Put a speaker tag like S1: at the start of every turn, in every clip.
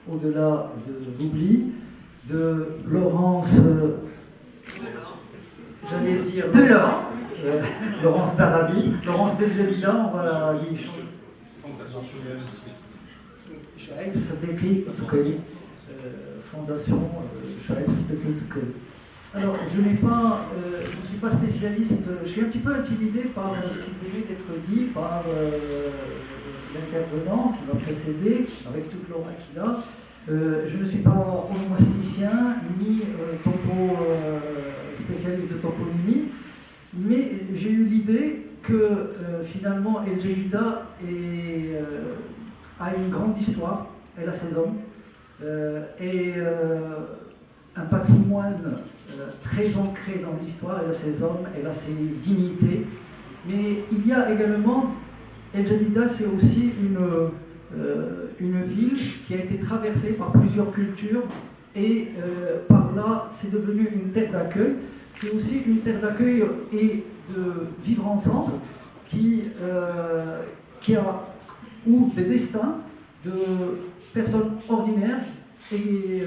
S1: Au-delà de l'oubli, de Laurence, j'allais dire
S2: de Laurent,
S1: Laurence d'Arabie, Laurence Belgelida, on va la Shaib Sadeki Tukeli, Fondation Shaib Sadeki Tukeli. Alors, je ne suis pas spécialiste, je suis un petit peu intimidé par ce qui venait d'être dit par l'intervenant qui va précéder, avec toute l'aura qu'il a. Je ne suis pas onomasticien, ni spécialiste de toponymie, mais j'ai eu l'idée que finalement El Jadida a une grande histoire, elle a ses hommes, et un patrimoine très ancré dans l'histoire, elle a ses hommes, elle a ses dignités, mais il y a également, El Jadida c'est aussi une ville qui a été traversée par plusieurs cultures et par là c'est devenu une terre d'accueil. C'est aussi une terre d'accueil et de vivre ensemble où des destins de personnes ordinaires et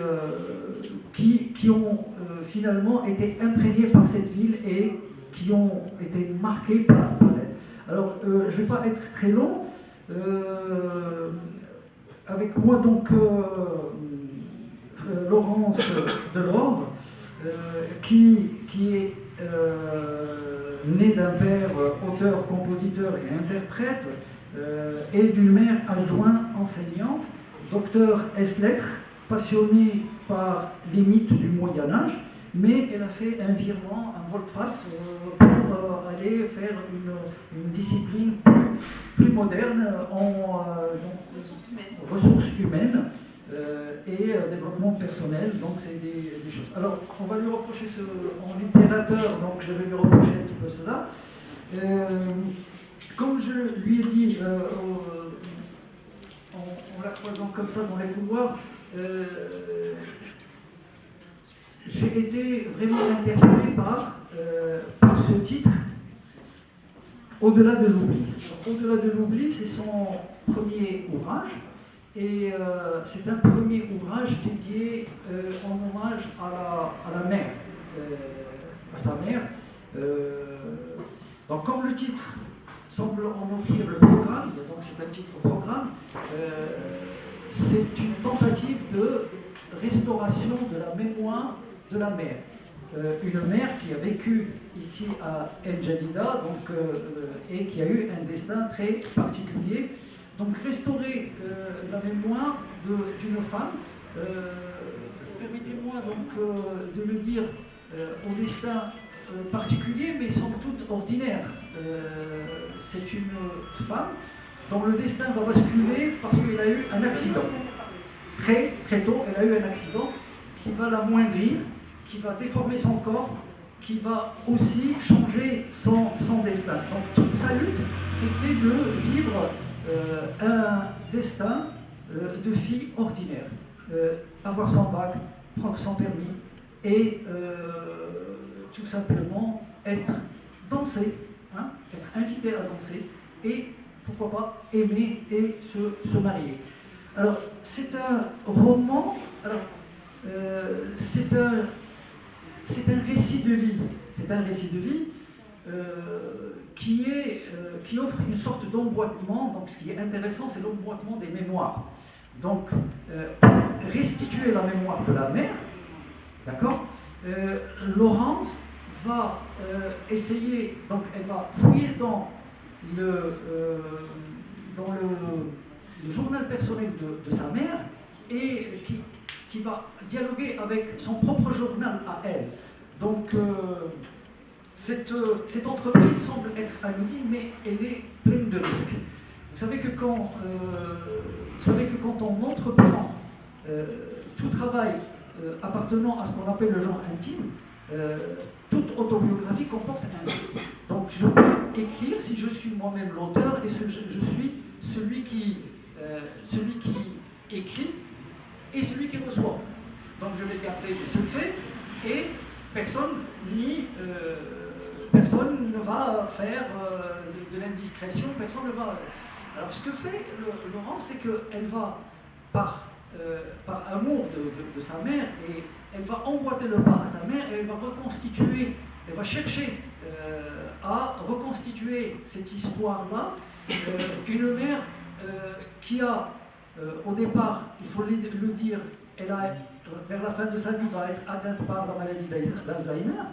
S1: qui ont finalement été imprégnés par cette ville et qui ont été marqués par elle. Alors je ne vais pas être très long. Avec moi donc Laurence Delors, qui est née d'un père auteur, compositeur et interprète, et d'une mère adjointe enseignante, docteur ès-lettres, passionnée par les mythes du Moyen-Âge, mais elle a fait un virement, un volte-face pour aller faire une discipline plus moderne en ressources humaines et développement personnel, donc c'est des choses. Alors, on va lui reprocher en littérateur, donc je vais lui reprocher un petit peu cela. Comme je lui ai dit, en la croisant comme ça dans les couloirs, j'ai été vraiment interpellé par ce titre, Au-delà de l'oubli. Au-delà de l'oubli, c'est son premier ouvrage, et c'est un premier ouvrage dédié en hommage à la mère, à sa mère. Donc comme le titre semble en offrir le programme, donc c'est un titre programme, c'est une tentative de restauration de la mémoire de la mère. Une mère qui a vécu ici à El Jadida et qui a eu un destin très particulier. Donc restaurer la mémoire d'une femme, permettez-moi donc de le dire, au destin particulier mais sans doute ordinaire. C'est une femme dont le destin va basculer parce qu'elle a eu un accident. Très très tôt, elle a eu un accident qui va l'amoindrir, qui va déformer son corps, qui va aussi changer son destin. Donc toute sa lutte, c'était de vivre un destin de fille ordinaire. Avoir son bac, prendre son permis et tout simplement être invité à danser et pourquoi pas aimer et se marier. Alors c'est un roman, c'est un récit de vie. C'est un récit de vie qui offre une sorte d'emboîtement. Donc, ce qui est intéressant, c'est l'emboîtement des mémoires. Donc, restituer la mémoire de la mère, d'accord. Laurence va essayer, donc elle va fouiller dans le journal personnel de sa mère et qui va dialoguer avec son propre journal à elle. Donc cette entreprise semble être anonyme, mais elle est pleine de risques. Vous savez que quand on entreprend tout travail appartenant à ce qu'on appelle le genre intime, toute autobiographie comporte un risque. Donc je peux écrire si je suis moi-même l'auteur et je suis celui qui écrit et celui qui reçoit. Donc je vais garder les secrets et personne ne va faire de l'indiscrétion, personne ne va... Alors ce que fait Laurence, c'est qu'elle va, par par amour de sa mère, et elle va emboîter le pas à sa mère, et elle va reconstituer, elle va chercher à reconstituer cette histoire-là. Une mère qui a, au départ, il faut le dire, elle a, vers la fin de sa vie, va être atteinte par la maladie d'Alzheimer,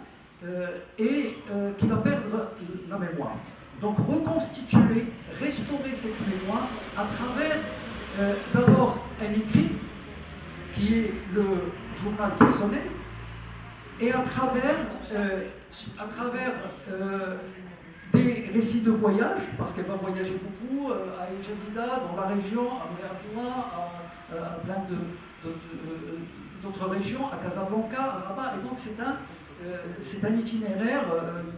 S1: et qui va perdre la mémoire. Donc reconstituer, restaurer cette mémoire à travers d'abord un écrit qui est le journal personnel, et à travers des récits de voyage, parce qu'elle va voyager beaucoup à El Jadida, dans la région, à Merdoua, à plein d'autres régions, à Casablanca, à Rabat, et donc c'est un itinéraire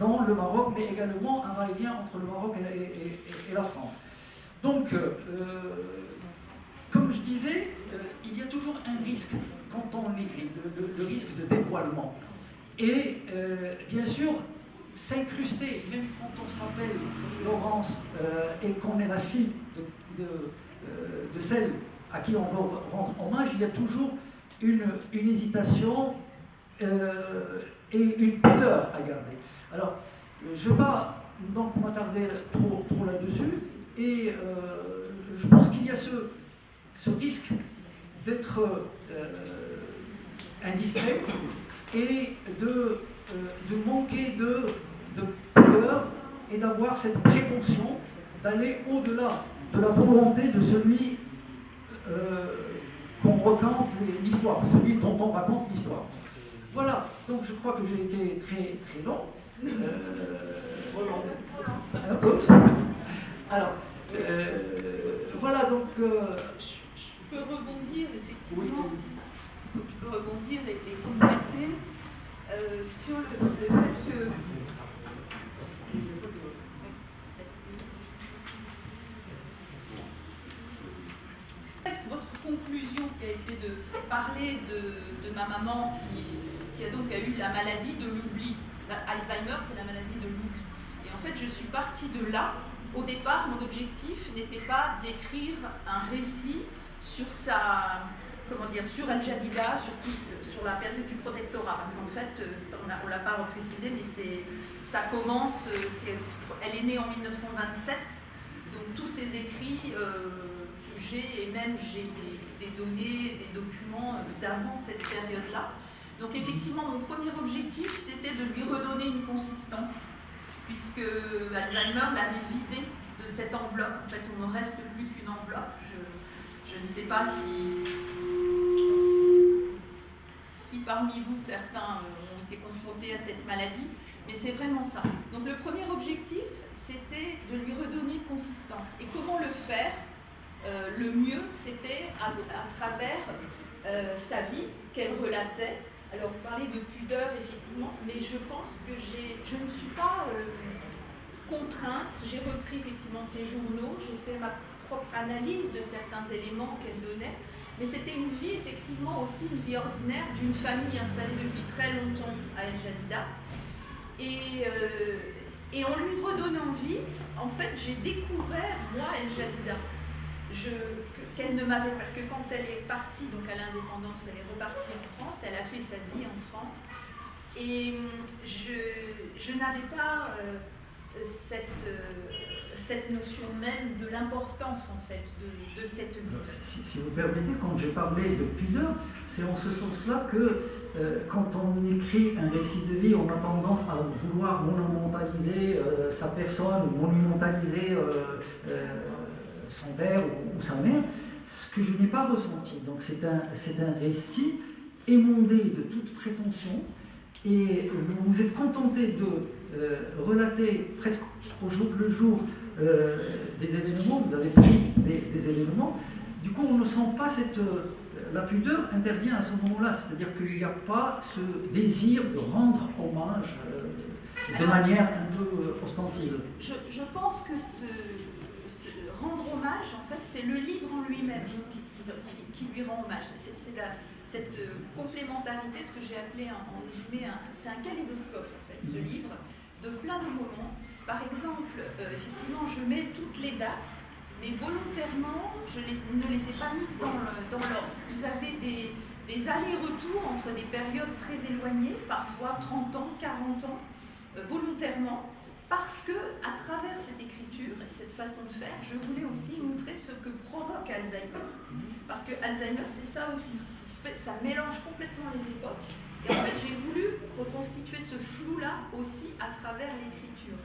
S1: dans le Maroc, mais également un va-et-vient entre le Maroc et la France. Donc, comme je disais, il y a toujours un risque quand on écrit, le risque de dévoilement. Et bien sûr, s'incruster, même quand on s'appelle Laurence et qu'on est la fille de celle à qui on va rendre hommage, il y a toujours une hésitation et une pudeur à garder. Alors, je ne vais pas donc m'attarder trop là-dessus, et je pense qu'il y a ce risque d'être indiscret et de manquer de pudeur et d'avoir cette précaution d'aller au-delà de la volonté de celui qu'on raconte l'histoire, celui dont on raconte l'histoire. Voilà, donc je crois que j'ai été très très long. Alors, voilà donc.
S2: Je peux rebondir effectivement.
S1: Oui.
S2: Je peux rebondir et compléter sur le fait que. Votre conclusion qui a été de parler de ma maman qui a eu la maladie de l'oubli. Alzheimer, c'est la maladie de l'oubli. Et en fait, je suis partie de là. Au départ, mon objectif n'était pas d'écrire un récit sur sur Al Jadida, sur la période du protectorat, parce qu'en fait, on l'a pas reprécisé, mais ça commence, elle est née en 1927, donc tous ces écrits que j'ai, et même j'ai des données, des documents d'avant cette période-là. Donc effectivement, mon premier objectif, c'était de lui redonner une consistance, puisque Alzheimer l'avait vidé de cette enveloppe. En fait, on ne reste plus qu'une enveloppe. Je ne sais pas si parmi vous, certains ont été confrontés à cette maladie, mais c'est vraiment ça. Donc le premier objectif, c'était de lui redonner consistance. Et comment le faire le mieux, c'était à travers sa vie qu'elle relatait. Alors, vous parlez de pudeur, effectivement, mais je pense que je ne suis pas contrainte. J'ai repris effectivement ses journaux, j'ai fait ma propre analyse de certains éléments qu'elle donnait, mais c'était une vie, effectivement, aussi une vie ordinaire d'une famille installée depuis très longtemps à El Jadida. Et en lui redonnant vie, en fait, j'ai découvert, moi, El Jadida. Qu'elle ne m'avait, parce que quand elle est partie, donc à l'indépendance, elle est repartie en France, elle a fait sa vie en France, et je n'avais pas cette notion même de l'importance en fait de cette vie.
S1: Si vous permettez, quand j'ai parlé de pudeur, c'est en ce sens-là que quand on écrit un récit de vie, on a tendance à vouloir monumentaliser sa personne, ou monumentaliser son père ou sa mère, ce que je n'ai pas ressenti. Donc c'est un récit émondé de toute prétention, et vous vous êtes contenté de relater presque au jour le jour des événements, vous avez pris des événements, du coup on ne sent pas la pudeur intervient à ce moment-là, c'est-à-dire qu'il n'y a pas ce désir de rendre hommage de manière un peu ostensible.
S2: Je pense que rendre hommage, en fait, c'est le livre en lui-même qui lui rend hommage. C'est cette complémentarité, ce que j'ai appelé en résumé, c'est un kaléidoscope, en fait, ce livre, de plein de moments. Par exemple, effectivement, je mets toutes les dates mais volontairement, je ne les ai pas mises dans l'ordre. Ils avaient des allers-retours entre des périodes très éloignées, parfois 30 ans, 40 ans, volontairement, parce que à travers cette écriture et cette façon de faire, je voulais aussi montrer ce que provoque Alzheimer. Parce que Alzheimer, c'est ça aussi, ça mélange complètement les époques. Et en fait, j'ai voulu reconstituer ce flou-là aussi à travers l'écriture.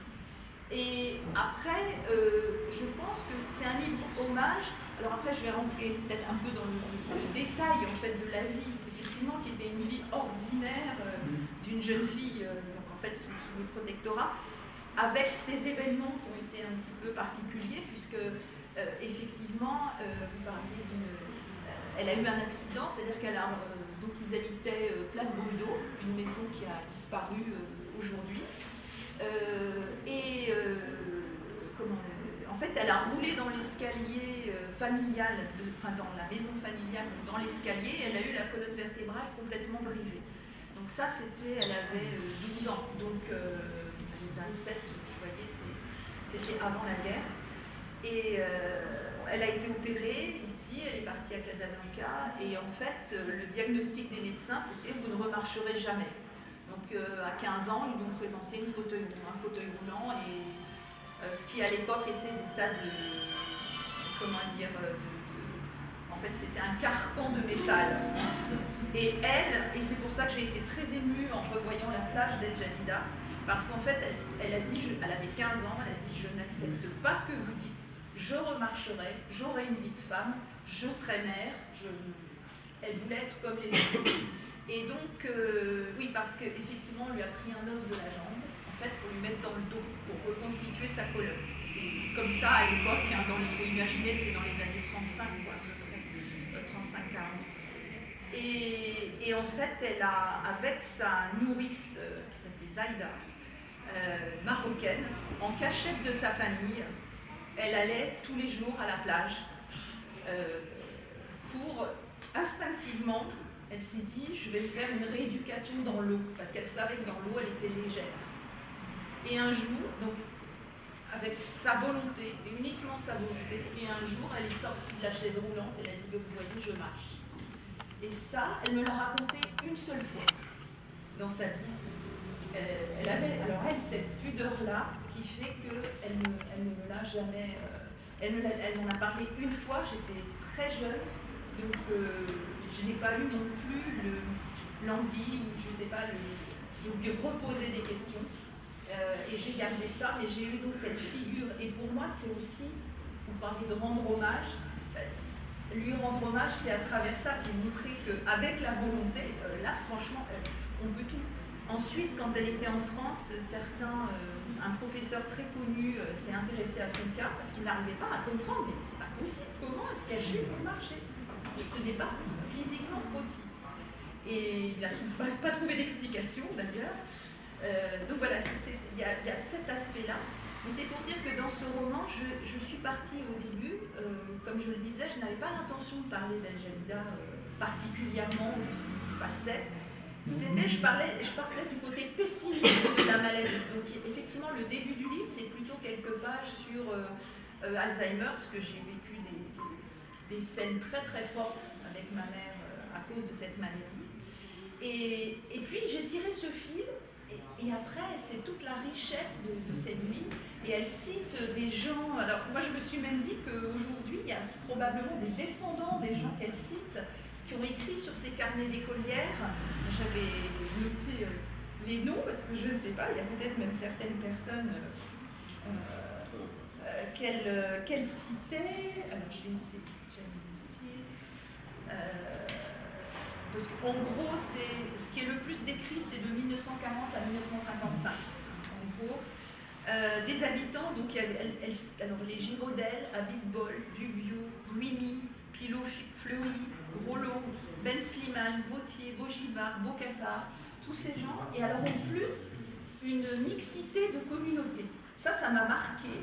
S2: Et après, je pense que c'est un livre hommage. Alors après, je vais rentrer peut-être un peu dans le détail en fait de la vie, effectivement, qui était une vie ordinaire d'une jeune fille, donc en fait sous le protectorat, avec ces événements qui ont été un petit peu particuliers, puisque effectivement, vous parliez elle a eu un accident, c'est-à-dire qu'elle a donc ils habitaient Place Brudeau, une maison qui a disparu aujourd'hui. En fait, elle a roulé dans l'escalier familial, dans la maison familiale, dans l'escalier, elle a eu la colonne vertébrale complètement brisée. Donc ça, elle avait 12 ans, donc elle est 27, vous voyez, c'était avant la guerre. Et elle a été opérée ici, elle est partie à Casablanca, et en fait, le diagnostic des médecins, c'était « vous ne remarcherez jamais ». Donc à 15 ans, ils lui ont présenté un fauteuil roulant, et ce qui à l'époque était des tas de... en fait, c'était un carcan de métal. Et c'est pour ça que j'ai été très émue en revoyant la plage d'El Jalida, parce qu'en fait, elle a dit, elle avait 15 ans, elle a dit « je n'accepte pas ce que vous dites, je remarcherai, j'aurai une vie de femme, je serai mère ». Elle voulait être comme les autres. Et donc, oui, parce qu'effectivement, on lui a pris un os de la jambe, en fait, pour lui mettre dans le dos, pour reconstituer sa colonne. C'est comme ça à l'époque, hein, il faut imaginer, c'est dans les années 35, quoi, 35-40. Et en fait, elle a, avec sa nourrice, qui s'appelait Zaïda, marocaine, en cachette de sa famille, elle allait tous les jours à la plage pour, instinctivement, elle s'est dit, je vais faire une rééducation dans l'eau, parce qu'elle savait que dans l'eau, elle était légère. Et un jour, donc, avec sa volonté, et uniquement sa volonté, et un jour, elle est sortie de la chaise roulante, elle a dit, vous voyez, je marche. Et ça, elle me l'a raconté une seule fois dans sa vie. Elle avait, alors elle, cette pudeur-là, qui fait qu'elle ne me l'a jamais... elle m'en a parlé une fois, j'étais très jeune, donc je n'ai pas eu non plus l'envie, ou je ne sais pas, de lui reposer des questions. Et j'ai gardé ça, mais j'ai eu donc cette figure. Et pour moi, c'est aussi, vous parliez de rendre hommage, lui rendre hommage, c'est à travers ça, c'est montrer qu'avec la volonté, là, franchement, on peut tout. Ensuite, quand elle était en France, un professeur très connu s'est intéressé à son cas parce qu'il n'arrivait pas à comprendre, mais c'est pas possible, comment est-ce qu'elle peut marcher? Ce n'est pas physiquement possible. Et il n'a pas trouvé d'explication d'ailleurs. Donc voilà, il y a cet aspect-là. Mais c'est pour dire que dans ce roman, je suis partie au début, comme je le disais, je n'avais pas l'intention de parler d'El Jalida particulièrement de ce qui s'y passait. Je partais du côté pessimiste de la maladie. Donc effectivement, le début du livre, c'est plutôt quelques pages sur Alzheimer, parce que j'ai vécu des scènes très très fortes avec ma mère à cause de cette maladie. Et puis j'ai tiré ce fil, et après c'est toute la richesse de cette vie, et elle cite des gens, alors moi je me suis même dit qu'aujourd'hui il y a probablement des descendants des gens qu'elle cite, qui ont écrit sur ces carnets d'écolières. J'avais noté les noms, parce que je ne sais pas, il y a peut-être même certaines personnes qu'elle citait, alors je vais essayer. Parce qu'en gros, ce qui est le plus décrit, c'est de 1940 à 1955. En gros, des habitants, donc alors les Girodel, Abitbol, Dubiot, Mimi, Pilot-Fleury, Rollo, Ben Slimane, Vautier, Baugivar, Bocata, tous ces gens. Et alors en plus, une mixité de communautés. Ça m'a marqué.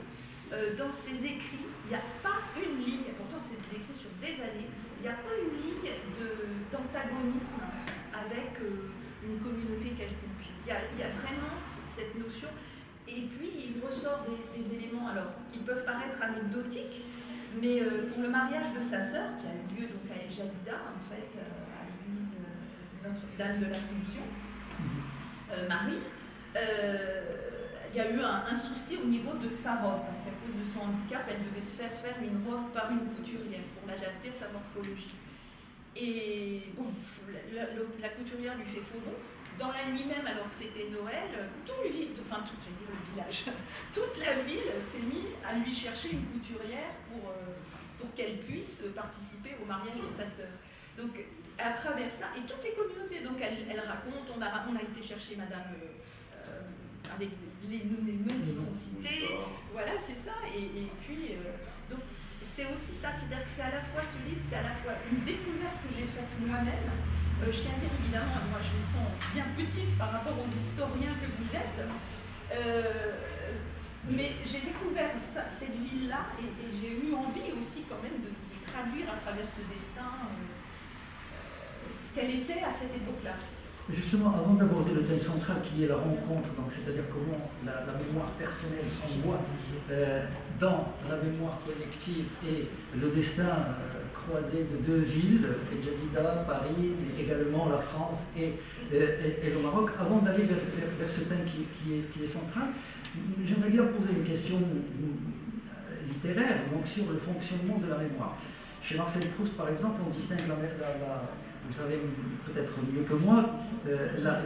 S2: Dans ces écrits, il n'y a pas une ligne, pourtant c'est des écrits sur des années, il n'y a pas une ligne d'antagonisme avec une communauté quelconque. Il y a vraiment cette notion. Et puis il ressort des éléments alors, qui peuvent paraître anecdotiques, Mais pour le mariage de sa sœur, qui a eu lieu donc à El Jadida, en fait, à l'église Notre-Dame de l'Assomption, Marie, il y a eu un souci au niveau de sa robe, parce qu'à cause de son handicap, elle devait se faire une robe par une couturière pour l'adapter à sa morphologie. Et bon, la couturière lui fait faux bon. Dans la nuit même, alors que c'était Noël, toute la ville s'est mise à lui chercher une couturière pour qu'elle puisse participer au mariage de sa sœur. Donc, à travers ça, et toutes les communautés, donc elle raconte, on a été chercher Madame avec les noms qui sont cités, voilà, c'est ça, et puis, donc, c'est aussi ça, c'est-à-dire que c'est à la fois ce livre, c'est à la fois une découverte que j'ai faite moi-même. Je tiens à dire évidemment, moi je me sens bien petite par rapport aux historiens que vous êtes, mais j'ai découvert cette ville-là et j'ai eu envie aussi quand même de traduire à travers ce destin ce qu'elle était à cette époque-là.
S1: Justement, avant d'aborder le thème central qui est la rencontre, donc c'est-à-dire comment la mémoire personnelle s'emboîte dans la mémoire collective et le destin croisé de deux villes, El Jadida, Paris, mais également la France et le Maroc, avant d'aller vers ce thème qui est central, j'aimerais bien poser une question littéraire, donc sur le fonctionnement de la mémoire. Chez Marcel Proust, par exemple, on distingue vous savez peut-être mieux que moi, la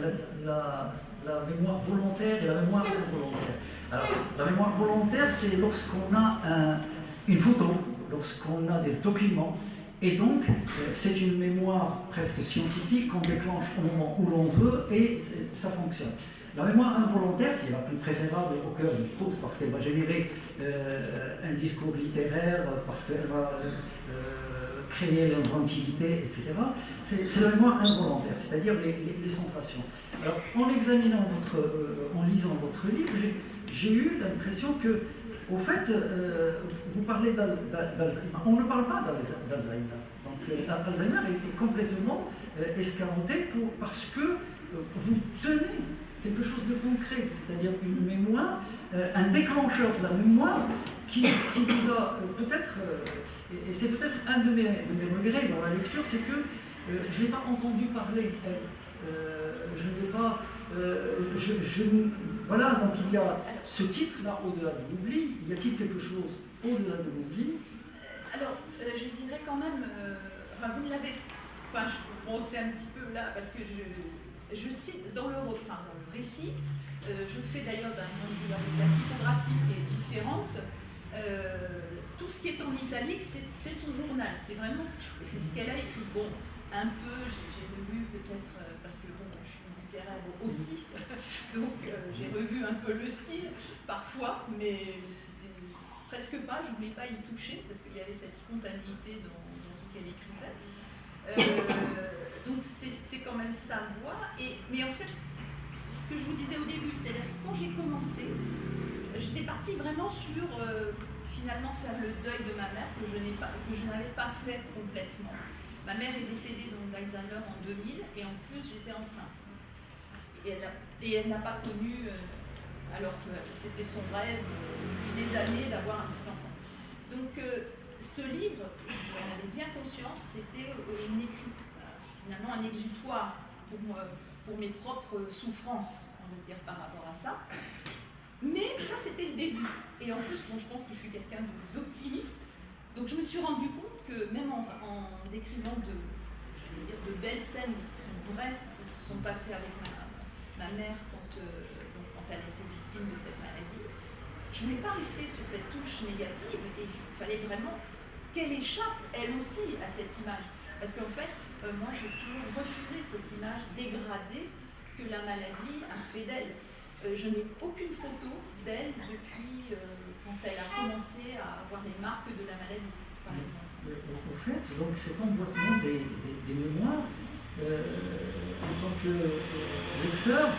S1: mémoire volontaire et la mémoire involontaire. Alors, la mémoire volontaire, c'est lorsqu'on a une photo, lorsqu'on a des documents, et donc c'est une mémoire presque scientifique qu'on déclenche au moment où l'on veut et ça fonctionne. La mémoire involontaire, qui est la plus préférable au cœur du Proust, parce qu'elle va générer un discours littéraire, parce qu'elle va créer l'inventivité, etc., c'est la mémoire involontaire, c'est-à-dire les sensations. Alors, en lisant votre livre, j'ai eu l'impression que, au fait, vous parlez d'Alzheimer. On ne parle pas d'Alzheimer. Donc, Alzheimer est complètement escamoté parce que vous tenez quelque chose de concret, c'est-à-dire une mémoire, un déclencheur de la mémoire qui vous a peut-être, et c'est peut-être un de mes regrets dans la lecture, c'est que je n'ai pas entendu parler d'elle. Je n'ai pas. Voilà, donc il y a ce titre-là au-delà de l'oubli. Y a-t-il quelque chose au-delà de l'oubli?
S2: Alors, je dirais quand même, vous ne l'avez pas, c'est un petit peu là, parce que je cite dans le récit, je fais d'ailleurs d'un point de vue de la typographie qui est différente, tout ce qui est en italique, c'est son journal, c'est ce qu'elle a écrit. Bon, un peu, j'ai revu peut-être, parce que bon, je suis littéraire aussi, donc j'ai revu un peu le style, parfois, mais presque pas, je ne voulais pas y toucher, parce qu'il y avait cette spontanéité dans ce qu'elle écrivait. Donc c'est quand même sa voix, mais en fait, ce que je vous disais au début, c'est-à-dire que quand j'ai commencé, j'étais partie vraiment sur finalement faire le deuil de ma mère que je n'avais pas fait complètement. Ma mère est décédée d'Alzheimer en 2000 et en plus j'étais enceinte. Et elle n'a pas connu, alors que c'était son rêve depuis des années d'avoir un petit enfant. Donc ce livre, j'en avais bien conscience, c'était finalement un exutoire pour mes propres souffrances, on va dire, par rapport à ça. Mais ça, c'était le début. Et en plus, je pense que je suis quelqu'un d'optimiste. Donc je me suis rendu compte que même en décrivant de belles scènes qui sont vraies, qui se sont passées avec ma mère quand elle était victime de cette maladie, je ne voulais pas rester sur cette touche négative et il fallait vraiment qu'elle échappe, elle aussi, à cette image. Parce qu'en fait, moi, j'ai toujours refusé cette image dégradée que la maladie a fait d'elle. Je n'ai aucune photo d'elle depuis quand elle a commencé à avoir les marques de la maladie, par exemple.
S1: Au fait, donc cet emboîtement des mémoires, en tant que lecteur,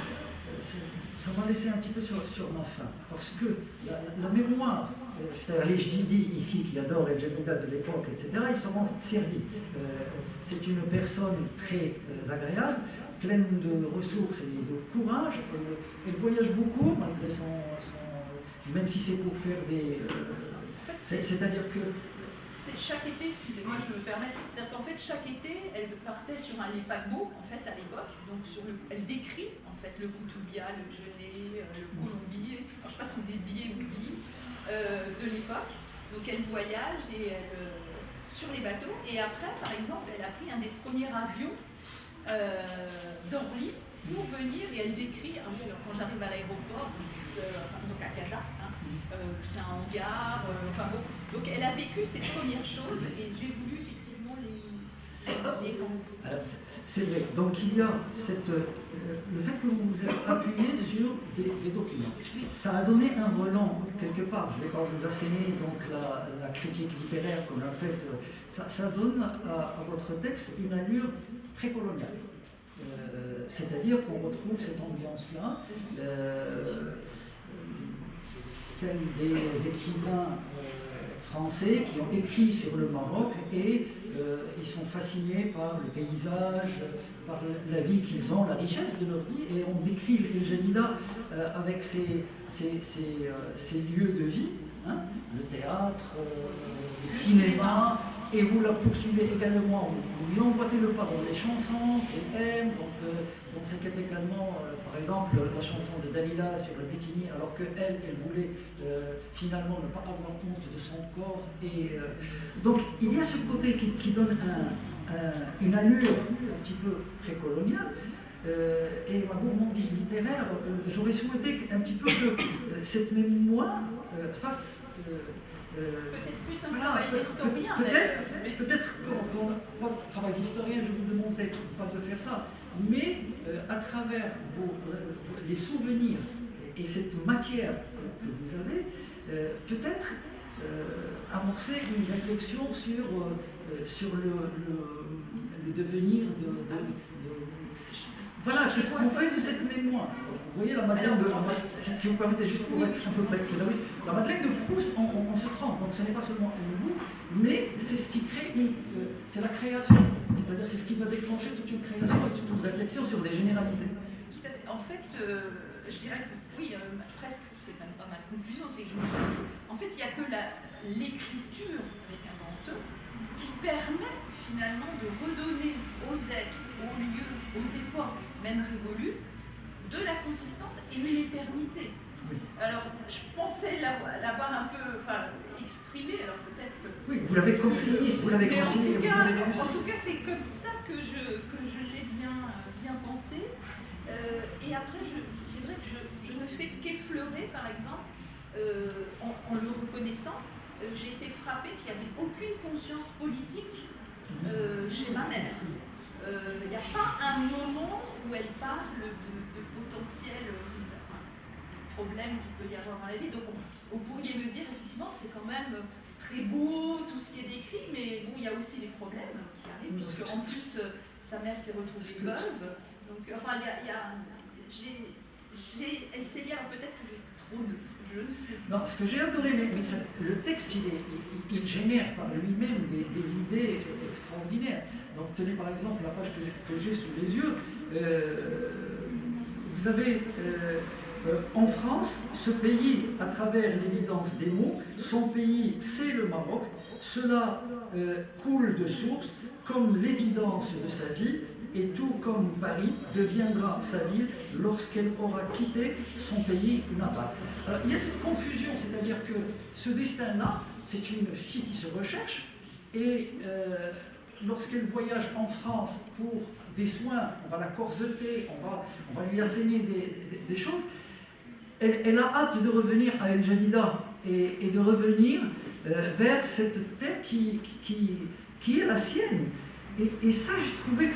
S1: ça m'a laissé un petit peu sur ma faim. Parce que la mémoire, c'est-à-dire les Jdidi ici qui adorent El Jadida de l'époque, etc., ils seront servis. C'est une personne très agréable, pleine de ressources et de courage. Elle voyage beaucoup, malgré même si c'est pour faire des... c'est-à-dire que
S2: chaque été, excusez-moi, je me permets, c'est-à-dire qu'en fait, chaque été, elle partait sur les paquebots, en fait, à l'époque, donc elle décrit, en fait, le Koutoubia, le Genet, le Colombier, alors, je ne sais pas si on dit billet ou billet, de l'époque. Donc elle voyage et sur les bateaux, et après, par exemple, elle a pris un des premiers avions d'Orly pour venir, et elle décrit, alors quand j'arrive à l'aéroport, donc à Casa, c'est un hangar, enfin bon, donc elle a vécu ces premières choses, et j'ai voulu effectivement les rendre.
S1: Alors, c'est vrai, donc il y a le fait que vous vous êtes appuyé sur des documents, ça a donné un relan quelque part. Je ne vais pas vous asséner donc la critique littéraire qu'on a faite, ça donne à votre texte une allure précoloniale. C'est-à-dire qu'on retrouve cette ambiance-là, celle des écrivains français qui ont écrit sur le Maroc et ils sont fascinés par le paysage, par la vie qu'ils ont, la richesse de leur vie, et on décrit El Jadida avec ces lieux de vie, hein, le théâtre, le cinéma, et vous la poursuivez également, vous lui emboîtez le pas dans les chansons, les thèmes, donc c'était également, par exemple, la chanson de Dalila sur le bikini, alors qu'elle voulait finalement ne pas avoir honte de son corps, et donc il y a ce côté qui donne une allure un petit peu précoloniale. Et ma gourmandise littéraire, j'aurais souhaité un petit peu que cette mémoire fasse...
S2: peut-être plus un travail d'historien.
S1: Peut-être moi, travail d'historien, je vous demanderais pas de faire ça, mais à travers les souvenirs et cette matière que vous avez, peut-être amorcer une réflexion sur le devenir voilà, qu'est-ce qu'on fait de cette mémoire? Vous voyez la Madeleine si vous permettez juste pour être un peu pédagogique, la Madeleine de Proust, on se trompe, donc ce n'est pas seulement un goût, mais c'est ce qui crée c'est la création, c'est-à-dire c'est ce qui va déclencher toute une création et toute une réflexion sur des généralités.
S2: Tout à fait. En fait, je dirais que oui, presque, c'est même pas ma conclusion, c'est que en fait, il n'y a que l'écriture avec un grand E qui permet finalement de redonner aux êtres, aux lieux, aux époques, même révolues, de la consistance et une éternité. Oui. Alors, je pensais l'avoir un peu exprimé, alors peut-être que...
S1: Oui, vous l'avez consigné, vous l'avez consigné.
S2: En tout cas, c'est comme ça que je l'ai bien pensé. Et après, c'est vrai que je ne fais qu'effleurer, par exemple, en le reconnaissant, j'ai été frappée qu'il n'y avait aucune conscience politique chez ma mère. Il n'y a pas un moment où elle parle de potentiels problèmes qu'il peut y avoir dans la vie. Donc vous pourriez me dire, effectivement, c'est quand même très beau tout ce qui est décrit, mais bon, il y a aussi des problèmes qui arrivent, puisque en plus, sa mère s'est retrouvée veuve. Donc, enfin, elle s'est dit, alors peut-être que j'ai trop neutre.
S1: Non, ce que j'ai adoré, mais le texte, il génère par lui-même des idées extraordinaires. Donc tenez par exemple la page que j'ai sous les yeux. Vous avez en France, ce pays, à travers l'évidence des mots, son pays, c'est le Maroc. Cela coule de source, comme l'évidence de sa vie, et tout comme Paris deviendra sa ville lorsqu'elle aura quitté son pays natal. Il y a cette confusion, c'est-à-dire que ce destin-là, c'est une fille qui se recherche, et lorsqu'elle voyage en France pour des soins, on va la corseter, on va lui asséner des choses, elle a hâte de revenir à El Jadida et de revenir vers cette terre qui est la sienne. Et ça, j'ai trouvé que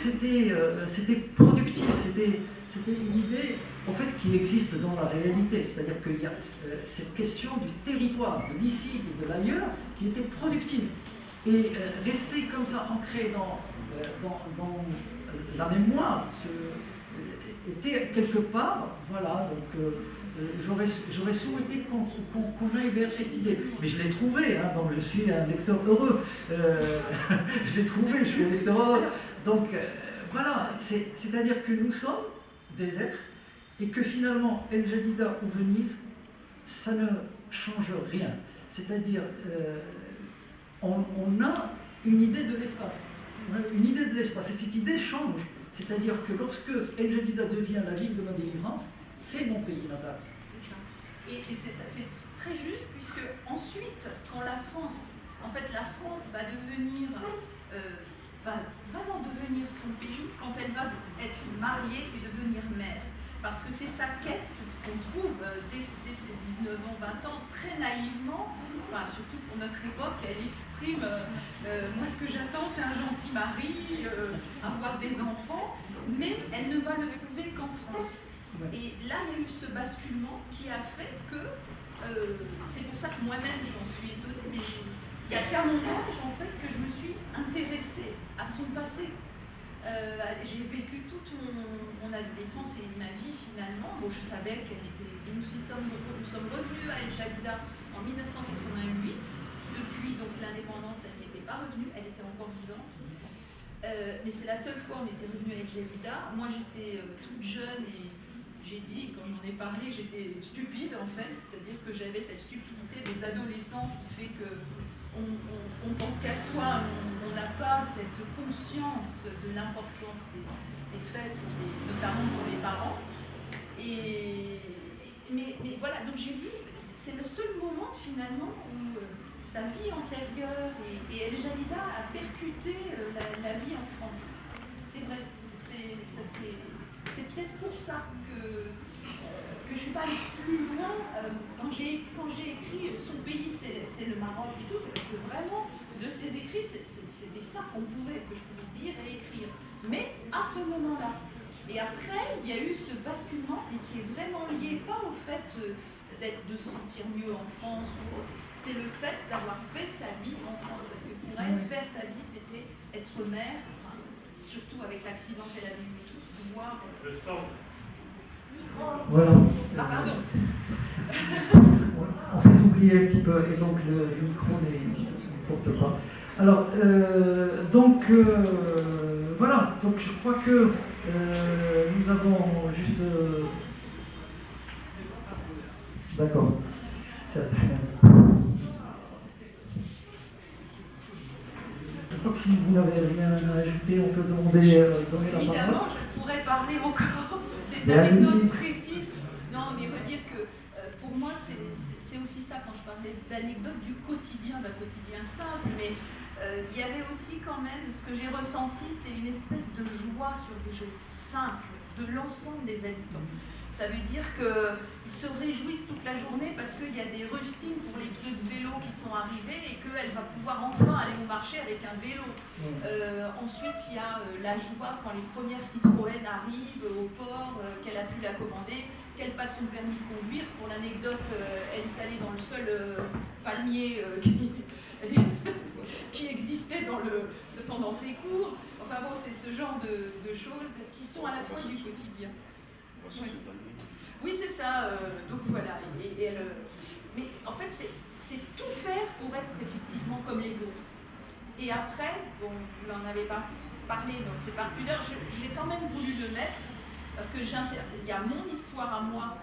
S1: c'était productif, c'était une idée en fait qui existe dans la réalité, c'est-à-dire qu'il y a cette question du territoire, de l'ici et de l'ailleurs, qui était productive. Et rester comme ça ancré dans la mémoire était quelque part, voilà, donc j'aurais souhaité qu'on aille vers cette idée. Mais je l'ai trouvé, hein, donc je suis un lecteur heureux. Je l'ai trouvé, je suis un lecteur heureux. Donc voilà, c'est-à-dire que nous sommes des êtres et que finalement, El Jadida ou Venise, ça ne change rien. C'est-à-dire, on a une idée de l'espace. On a une idée de l'espace. Et cette idée change. C'est-à-dire que lorsque El Jadida devient la ville de ma délivrance, c'est mon pays natal.
S2: C'est ça. Et c'est très juste, puisque ensuite, quand la France va devenir, va vraiment devenir son pays, quand elle va être mariée et devenir mère. Parce que c'est sa quête qu'on trouve dès ses 19 ans, 20 ans, très naïvement, enfin, surtout pour notre époque, elle exprime moi ce que j'attends c'est un gentil mari, avoir des enfants, mais elle ne va le trouver qu'en France. Et là, il y a eu ce basculement qui a fait que, c'est pour ça que moi-même j'en suis étonnée, mais il n'y a qu'à mon âge en fait que je me suis intéressée à son passé. J'ai vécu toute mon adolescence et ma vie finalement. Bon, je savais qu'elle était. Nous sommes revenus à El Jadida en 1988. Depuis donc l'indépendance, elle n'y était pas revenue, elle était encore vivante. Mais c'est la seule fois où on était revenu à El Jadida. Moi, j'étais toute jeune et j'ai dit, quand j'en ai parlé, j'étais stupide en fait, c'est-à-dire que j'avais cette stupidité des adolescents qui fait que on pense qu'à soi, on n'a pas cette conscience de l'importance des fêtes, notamment pour les parents. Mais voilà, donc j'ai dit, c'est le seul moment finalement où sa vie antérieure et El Jadida a percuté la vie en France. C'est vrai, c'est peut-être pour ça que je ne suis pas allée plus loin. Quand j'ai écrit Son pays, c'est le Maroc et tout, c'est parce que vraiment, de ces écrits, c'était ça que je pouvais dire et écrire. Mais à ce moment-là. Et après, il y a eu ce basculement et qui est vraiment lié, pas au fait de se sentir mieux en France ou autre, c'est le fait d'avoir fait sa vie en France. Parce que pour elle, faire sa vie, c'était être mère, enfin, surtout avec l'accident qu'elle avait eu et tout, pouvoir.
S3: Le sang.
S1: Voilà.
S2: Ah, pardon.
S1: On s'est oublié un petit peu et donc le micro ne porte pas. Alors, voilà, donc je crois que nous avons juste. D'accord. Je crois que si vous n'avez rien à ajouter, on peut donner la parole.
S2: Évidemment, je pourrais parler encore sur des anecdotes précises. Non, mais redire que pour moi, c'est aussi ça quand je parlais d'anecdotes du quotidien, d'un quotidien simple, mais il y avait aussi quand même, ce que j'ai ressenti, c'est une espèce de joie sur des choses simples de l'ensemble des habitants. Ça veut dire qu'ils se réjouissent toute la journée parce qu'il y a des rustines pour les clubs de vélo qui sont arrivés et qu'elle va pouvoir enfin aller au marché avec un vélo. Ensuite, il y a la joie quand les premières Citroën arrivent au port, qu'elle a pu la commander, qu'elle passe son permis de conduire. Pour l'anecdote, elle est allée dans le seul palmier qui existait pendant ses cours. Enfin bon, c'est ce genre de choses qui sont à la fois du quotidien. Oui, c'est ça. Donc voilà. Mais en fait, c'est tout faire pour être effectivement comme les autres. Et après, bon, vous en avez pas parlé, donc c'est par pudeur, j'ai quand même voulu le mettre parce que il y a mon histoire à moi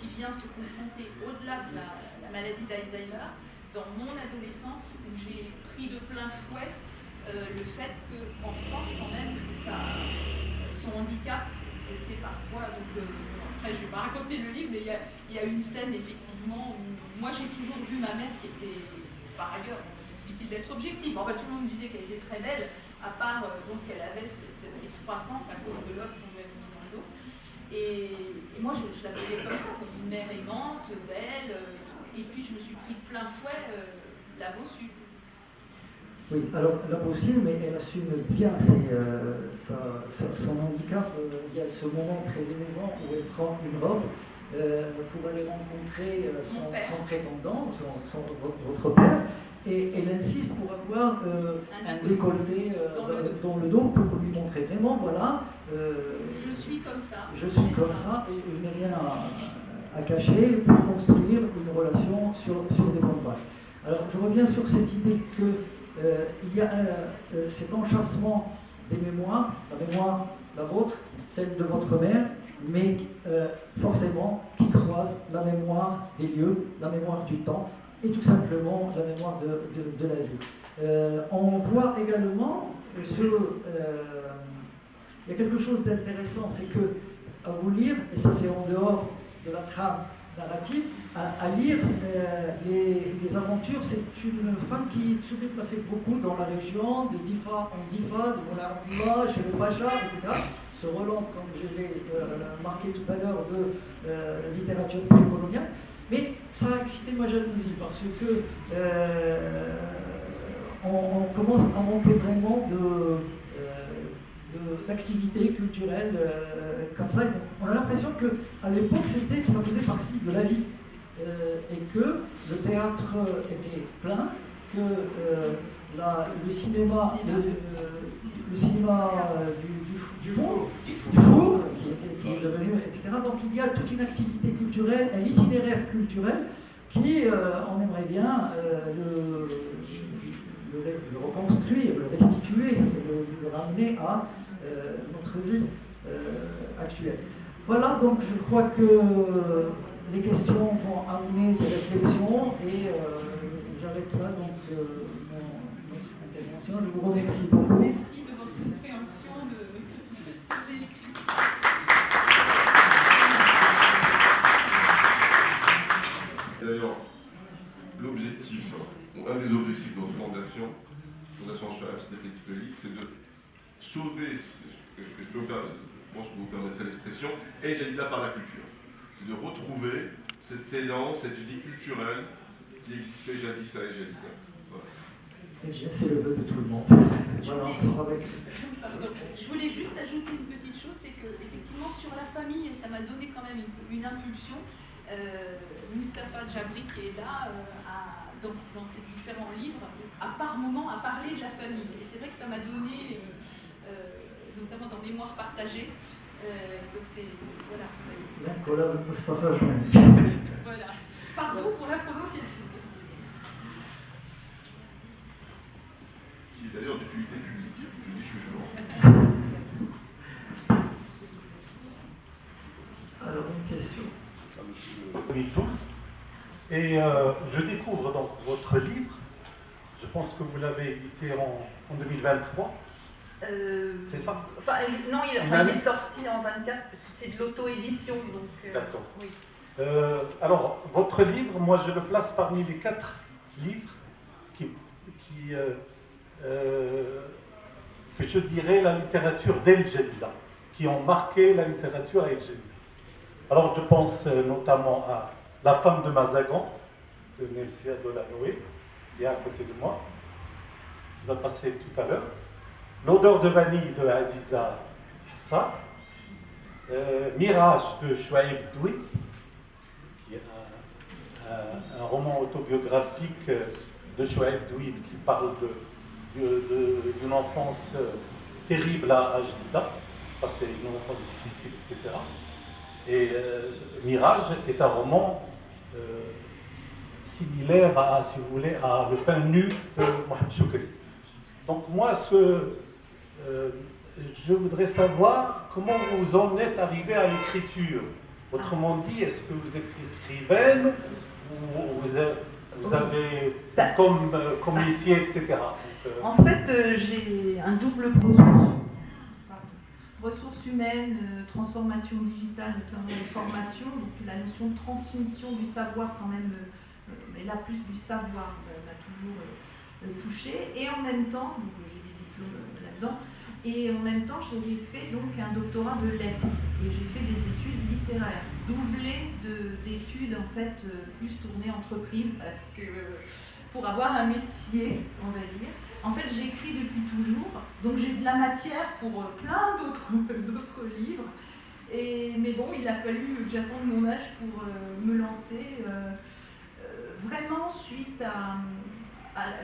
S2: qui vient se confronter au-delà de la maladie d'Alzheimer, dans mon adolescence où j'ai pris de plein fouet le fait qu'en France, quand même, son handicap était parfois. Donc, après, je ne vais pas raconter le livre, mais il y a une scène, effectivement, où moi j'ai toujours vu ma mère qui était, par ailleurs, c'est difficile d'être objective. En fait, tout le monde me disait qu'elle était très belle, à part donc qu'elle avait cette excroissance à cause de l'os qu'on lui avait mis dans le dos. Et moi, je la voyais comme ça, comme une mère aimante, belle. Et puis, je me suis pris de plein fouet la bossu.
S1: Oui, alors la possible, mais elle assume bien son handicap. Il y a ce moment très émouvant où elle prend une robe pour aller rencontrer son prétendant, votre père, et elle insiste pour avoir un décolleté dans le dos pour lui montrer vraiment, voilà.
S2: Je suis comme ça.
S1: Je suis comme ça et je n'ai rien à cacher pour construire une relation sur des bonnes bases. Alors je reviens sur cette idée que il y a cet enchâssement des mémoires, la mémoire, la vôtre, celle de votre mère, mais forcément qui croise la mémoire des lieux, la mémoire du temps, et tout simplement la mémoire de la vie. On voit également il y a quelque chose d'intéressant, c'est que à vous lire, et ça c'est en dehors de la trame narrative, à lire les aventures, c'est une femme qui se déplaçait beaucoup dans la région, de d'Ifa en Difa, de Moula chez le Pacha, etc. Ce Roland, comme je l'ai marqué tout à l'heure, de littérature précoloniale. Mais ça a excité ma jalousie parce que on commence à monter vraiment d'activités culturelles comme ça. On a l'impression qu'à l'époque, ça faisait partie de la vie et que le théâtre était plein, que le cinéma du four, qui est devenu, etc. Donc il y a toute une activité culturelle, un itinéraire culturel qui, on aimerait bien le reconstruire, le restituer, le ramener à notre vie actuelle. Voilà, donc je crois que les questions vont amener des réflexions et j'arrête là donc notre intervention. Je vous remercie beaucoup.
S2: Merci de votre compréhension de ce que j'ai écrit.
S3: D'ailleurs, l'objectif, un des objectifs de notre fondation Shoah Abstinence catholique, c'est de sauver, je pense que vous permettrez l'expression, et Jalida par la culture. C'est de retrouver cet élan, cette vie culturelle qui existait jadis à Jalida. Voilà.
S1: C'est le vœu de tout le monde. Voilà,
S2: je voulais juste ajouter une petite chose, c'est que effectivement sur la famille, ça m'a donné quand même une impulsion. Mustapha Djabri qui est là dans ses différents livres a par moments à parler de la famille et c'est vrai que ça m'a donné notamment dans Mémoire partagée donc c'est voilà voilà, pardon pour la prononciation
S3: qui est d'ailleurs d'utilité publique, je dis jugement.
S1: Alors une question.
S4: 2012. Et je découvre donc votre livre, je pense que vous l'avez édité en 2023, c'est ça?
S2: Enfin, non, il est sorti en 24 parce que c'est de l'auto-édition.
S4: D'accord.
S2: Oui.
S4: Alors, votre livre, moi je le place parmi les 4 livres qui je dirais la littérature d'El Jadida, qui ont marqué la littérature à El Jadida. Alors je pense notamment à La femme de Mazagan, de Nelsia Dolanoé, qui est à côté de moi, qui va passer tout à l'heure. L'odeur de vanille de Aziza Hassan, Mirage de Chouaib Doui, qui est un roman autobiographique de Chouaib Doui qui parle d'une enfance terrible à Jdida, c'est une enfance difficile, etc. Et Mirage est un roman similaire à, si vous voulez, à Le pain nu de Mohamed Choukri. Donc moi, je voudrais savoir comment vous en êtes arrivé à l'écriture. Autrement dit, est-ce que vous êtes écrivaine ou vous avez comme métier, etc.
S2: En fait, j'ai un double ressources humaines, transformation digitale, notamment les formations, donc la notion de transmission du savoir quand même, mais là plus du savoir m'a toujours touchée. Et en même temps, donc, j'ai des diplômes là-dedans, et en même temps j'ai fait donc un doctorat de lettres et j'ai fait des études littéraires, doublées d'études en fait plus tournées entreprise, parce que pour avoir un métier, on va dire. En fait, j'écris depuis toujours, donc j'ai de la matière pour plein d'autres livres. Mais bon, il a fallu que j'attende mon âge pour me lancer, vraiment suite à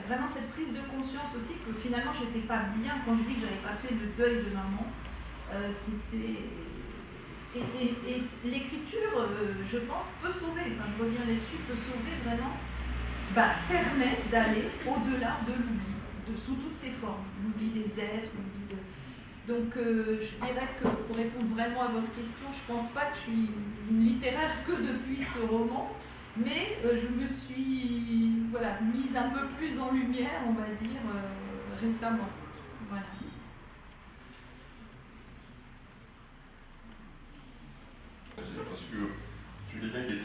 S2: vraiment cette prise de conscience aussi que finalement j'étais pas bien quand je dis que j'avais pas fait le deuil de maman. Et l'écriture, je pense, peut sauver. Enfin, je reviens là-dessus, peut sauver vraiment. Permet d'aller au-delà de l'oubli, sous toutes ses formes, l'oubli des êtres, l'oubli de... Donc je dirais que pour répondre vraiment à votre question, je ne pense pas que je suis une littéraire que depuis ce roman, Mais je me suis voilà, mise un peu plus en lumière, on va dire, récemment. Voilà.
S3: Parce que je suis quelqu'un qui est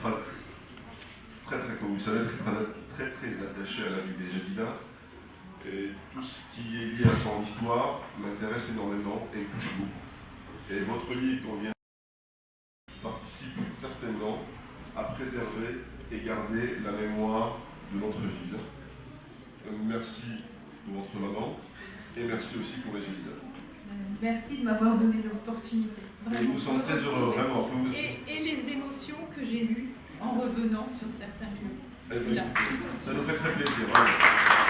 S3: très, comme vous savez, très attaché à la vie des Jadida. Et tout ce qui est lié à son histoire m'intéresse énormément et me touche beaucoup. Et votre livre qu'on vient participe certainement à préserver et garder la mémoire de notre ville. Merci pour votre maman et merci aussi pour les Jadida.
S2: Merci de m'avoir donné l'opportunité.
S3: Et nous sommes très heureux, vraiment.
S2: Et les émotions que j'ai eues en revenant sur certains lieux.
S3: Ça nous fait très plaisir. Vraiment.